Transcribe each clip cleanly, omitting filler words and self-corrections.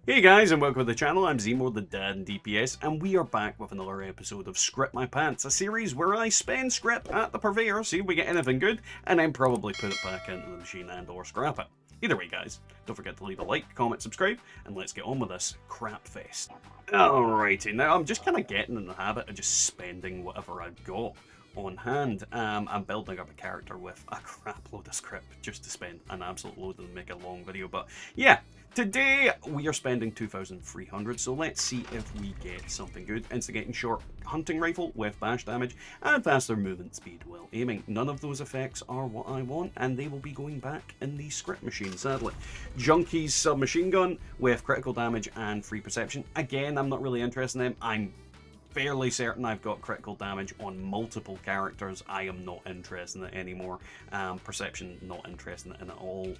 Hey guys, and welcome to the channel. I'm Zemo, the dad in DPS, and we are back with another episode of Script My Pants, a series where I spend script at the purveyor, see if we get anything good, and then probably put it back into the machine and or scrap it. Either way guys, don't forget to leave a like, comment, subscribe, and let's get on with this crap fest. Alrighty, now I'm just kind of getting in the habit of just spending whatever I've got on hand. I'm building up a character with a crap load of script just to spend an absolute load and make a long video, but yeah. Today we are spending 2,300, so let's see if we get something good. Instigating short hunting rifle with bash damage and faster movement speed while aiming. None of those effects are what I want, and they will be going back in the script machine, sadly. Junkie's submachine gun with critical damage and free perception. Again, I'm not really interested in them. I'm fairly certain I've got critical damage on multiple characters. I am not interested in it anymore. Perception, not interested in it at all.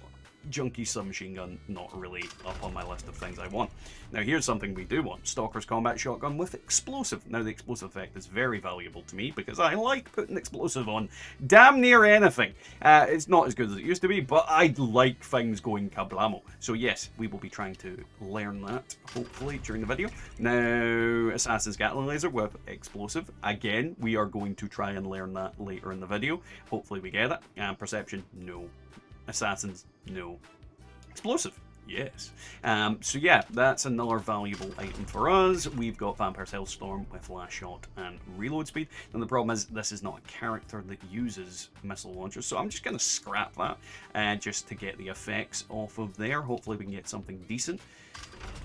Junkie submachine gun, not really up on my list of things I want. Now here's something we do want. Stalker's combat shotgun with explosive. Now the explosive effect is very valuable to me because I like putting explosive on damn near anything. It's not as good as it used to be, but I like things going kablamo. So yes, we will be trying to learn that, hopefully, during the video. Now, Assassin's Gatling Laser with explosive. Again, we are going to try and learn that later in the video. Hopefully we get it. And perception, no. Assassins, no. Explosive, yes. So yeah, that's another valuable item for us. We've got Vampire's Hellstorm with last shot and reload speed. And the problem is this is not a character that uses missile launchers, so I'm just going to scrap that just to get the effects off of there. Hopefully we can get something decent.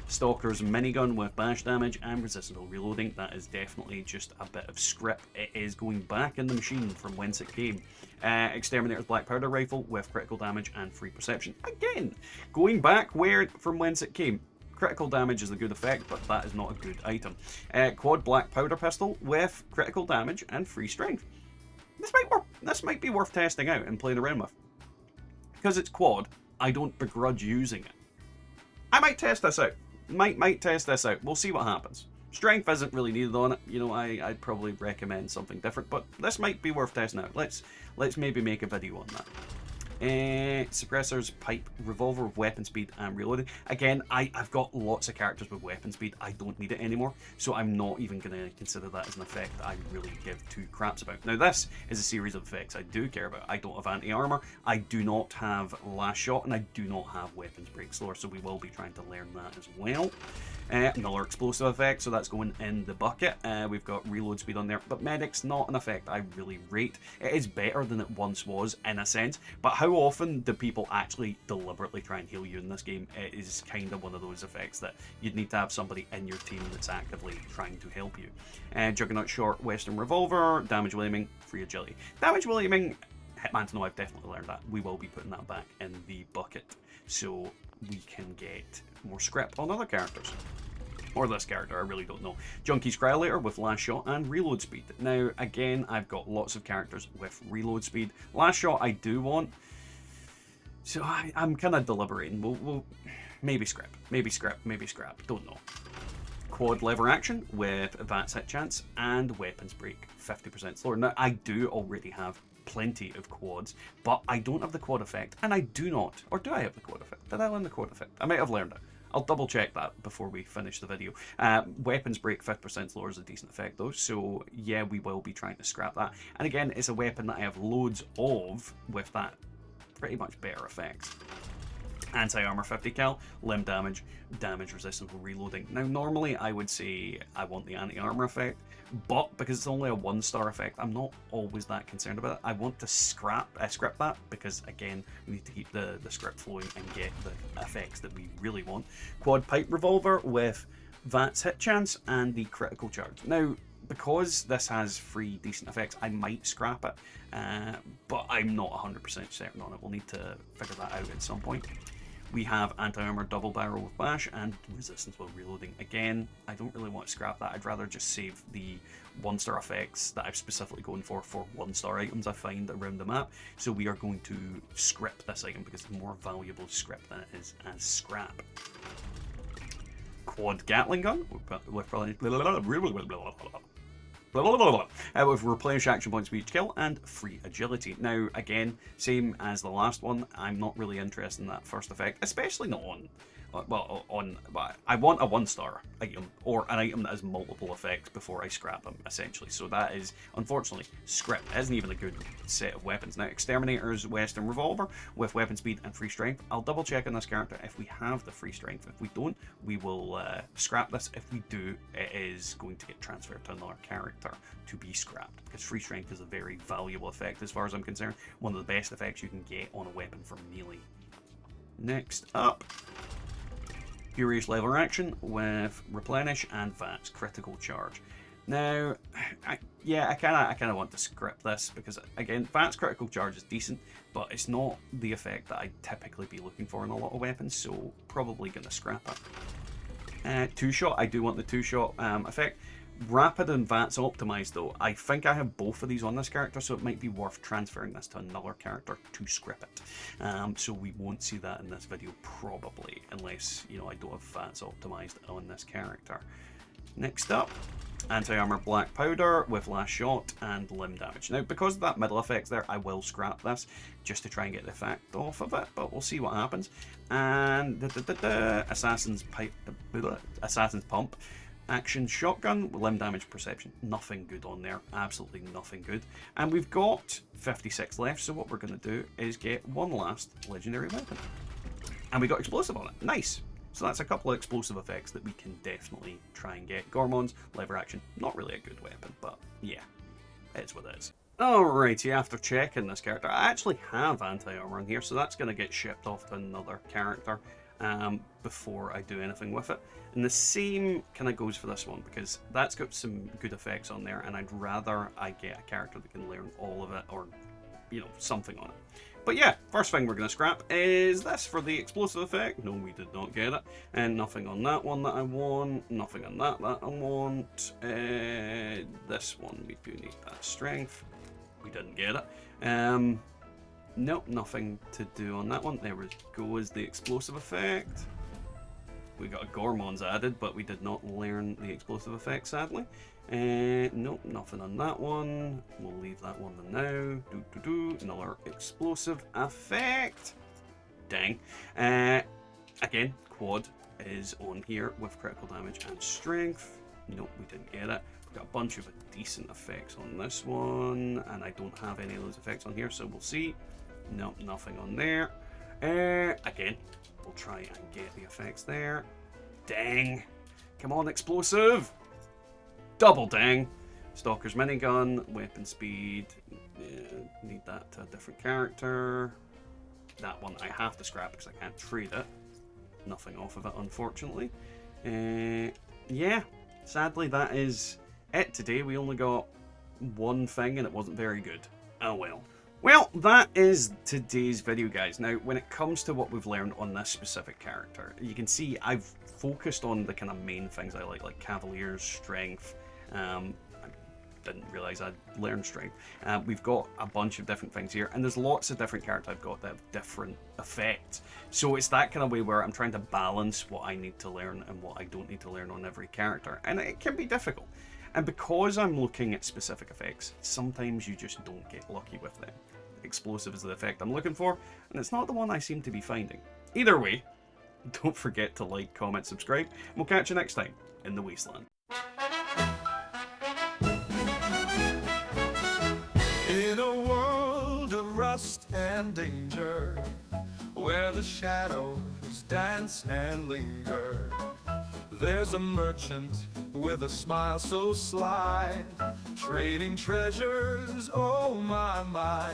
Stalker's minigun with bash damage and resistance reloading. That is definitely just a bit of script. It is going back in the machine from whence it came. Exterminator's black powder rifle with critical damage and free perception. Again, going back from whence it came. Critical damage is a good effect, but that is not a good item. Quad black powder pistol with critical damage and free strength. This might be worth testing out and playing around with. Because it's quad, I don't begrudge using it. I might test this out. Might test this out. We'll see what happens. Strength isn't really needed on it. You know, I'd probably recommend something different, but this might be worth testing out. Let's maybe make a video on that. Suppressor's pipe revolver with weapon speed and reloading. Again, I've got lots of characters with weapon speed. I don't need it anymore, so I'm not even going to consider that as an effect that I really give two craps about. Now this is a series of effects I do care about. I don't have anti-armor, I do not have last shot, and I do not have weapons break slower, so we will be trying to learn that as well. Another explosive effect, so that's going in the bucket. We've got reload speed on there, but medic's not an effect I really rate. It is better than it once was in a sense, but how often do people actually deliberately try and heal you in this game? It is kind of one of those effects that you'd need to have somebody in your team that's actively trying to help you. Juggernaut short Western revolver, damage while aiming, free agility. Damage while aiming, Hitman to know, I've definitely learned that. We will be putting that back in the bucket so we can get more script on other characters. Or this character, I really don't know. Junkie's Cryolator with last shot and reload speed. Now, again, I've got lots of characters with reload speed. Last shot I do want, so I'm kind of deliberating. We'll maybe scrap, maybe scrap, don't know. Quad lever action with advanced hit chance and weapons break 50% slower. Now, I do already have plenty of quads, but I don't have the quad effect, and I do not, or do I have the quad effect? Did I learn the quad effect? I might have learned it. I'll double check that before we finish the video. Weapons break 50% slower is a decent effect though, so yeah, we will be trying to scrap that. And again, it's a weapon that I have loads of with that pretty much better effects. Anti-armor 50 cal, limb damage, damage resistant reloading. Now normally I would say I want the anti-armor effect, but because it's only a 1-star effect, I'm not always that concerned about it. I want to script that because again, we need to keep the script flowing and get the effects that we really want. Quad pipe revolver with VATS hit chance and the critical charge. Now, because this has 3 decent effects, I might scrap it, but I'm not 100% certain on it. We'll need to figure that out at some point. We have anti-armor double barrel with bash and resistance while reloading. Again, I don't really want to scrap that. I'd rather just save the 1-star effects that I'm specifically going for 1-star items I find around the map. So we are going to script this item because it's more valuable script than it is as scrap. Quad Gatling gun with with replenish action points for each kill and free agility. Now, again, same as the last one, I'm not really interested in that first effect, especially not I want a 1-star item or an item that has multiple effects before I scrap them, essentially. So that is, unfortunately, scrip. It isn't even a good set of weapons. Now, Exterminator's Western Revolver with weapon speed and free strength. I'll double check on this character if we have the free strength. If we don't, we will scrap this. If we do, it is going to get transferred to another character to be scrapped, because free strength is a very valuable effect as far as I'm concerned. One of the best effects you can get on a weapon from melee. Next up, Furious Lever Action with Replenish and Vats Critical Charge. Now, I kind of want to script this because, again, Vats Critical Charge is decent, but it's not the effect that I'd typically be looking for in a lot of weapons, so probably going to scrap it. 2-shot, I do want the 2-shot effect. Rapid and Vats Optimized, though, I think I have both of these on this character, so it might be worth transferring this to another character to script it. So we won't see that in this video, probably, unless, you know, I don't have Vats Optimized on this character. Next up, Anti-Armor Black Powder with Last Shot and Limb Damage. Now, because of that middle effect's there, I will scrap this just to try and get the effect off of it, but we'll see what happens. And Assassin's Pump. Action Shotgun, Limb Damage Perception. Nothing good on there. Absolutely nothing good. And we've got 56 left, so what we're going to do is get one last legendary weapon. And we got Explosive on it. Nice. So that's a couple of explosive effects that we can definitely try and get. Gormon's Lever Action. Not really a good weapon, but yeah, it's what it is. Alrighty, after checking this character, I actually have anti-armor in here, so that's going to get shipped off to another character before I do anything with it. And the same kind of goes for this one, because that's got some good effects on there, and I'd rather I get a character that can learn all of it, or, you know, something on it. But yeah, first thing we're going to scrap is this for the explosive effect. No, we did not get it. And nothing on that one that I want. Nothing on that I want. This one, we do need that strength. We didn't get it. Nope, nothing to do on that one. There we go, is the explosive effect. We got a Gormon's added, but we did not learn the explosive effect, sadly. Nope, nothing on that one. We'll leave that one now. Another explosive effect. Dang. Again, quad is on here with critical damage and strength. Nope, we didn't get it. We've got a bunch of decent effects on this one, and I don't have any of those effects on here, so we'll see. Nope, nothing on there. Again, we'll try and get the effects there. Dang. Come on, explosive. Double dang. Stalker's minigun, weapon speed. Need that to a different character. That one I have to scrap because I can't trade it. Nothing off of it, unfortunately. Yeah, sadly that is it today. We only got one thing and it wasn't very good. Oh well. Well, that is today's video, guys. Now, when it comes to what we've learned on this specific character, you can see I've focused on the kind of main things I like Cavalier's strength. I didn't realize I'd learned strength. We've got a bunch of different things here, and there's lots of different characters I've got that have different effects. So it's that kind of way where I'm trying to balance what I need to learn and what I don't need to learn on every character, and it can be difficult. And because I'm looking at specific effects, sometimes you just don't get lucky with them. Explosive is the effect I'm looking for, and it's not the one I seem to be finding. Either way, don't forget to like, comment, subscribe, and we'll catch you next time in the Wasteland. In a world of rust and danger, where the shadows dance and linger, there's a merchant with a smile so sly, trading treasures, oh my, my.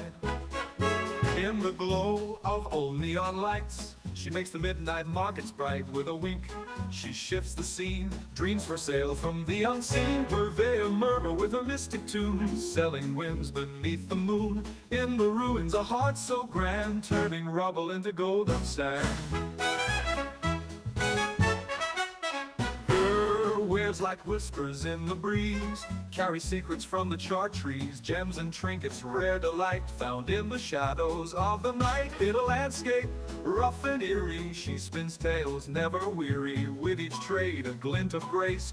In the glow of old neon lights, she makes the midnight markets bright with a wink. She shifts the scene, dreams for sale from the unseen, purvey a murmur with a mystic tune, selling whims beneath the moon. In the ruins, a heart so grand, turning rubble into golden sand. Wares like whispers in the breeze, carry secrets from the chart trees, gems and trinkets, rare delight, found in the shadows of the night. In a landscape rough and eerie, she spins tales never weary, with each trade a glint of grace.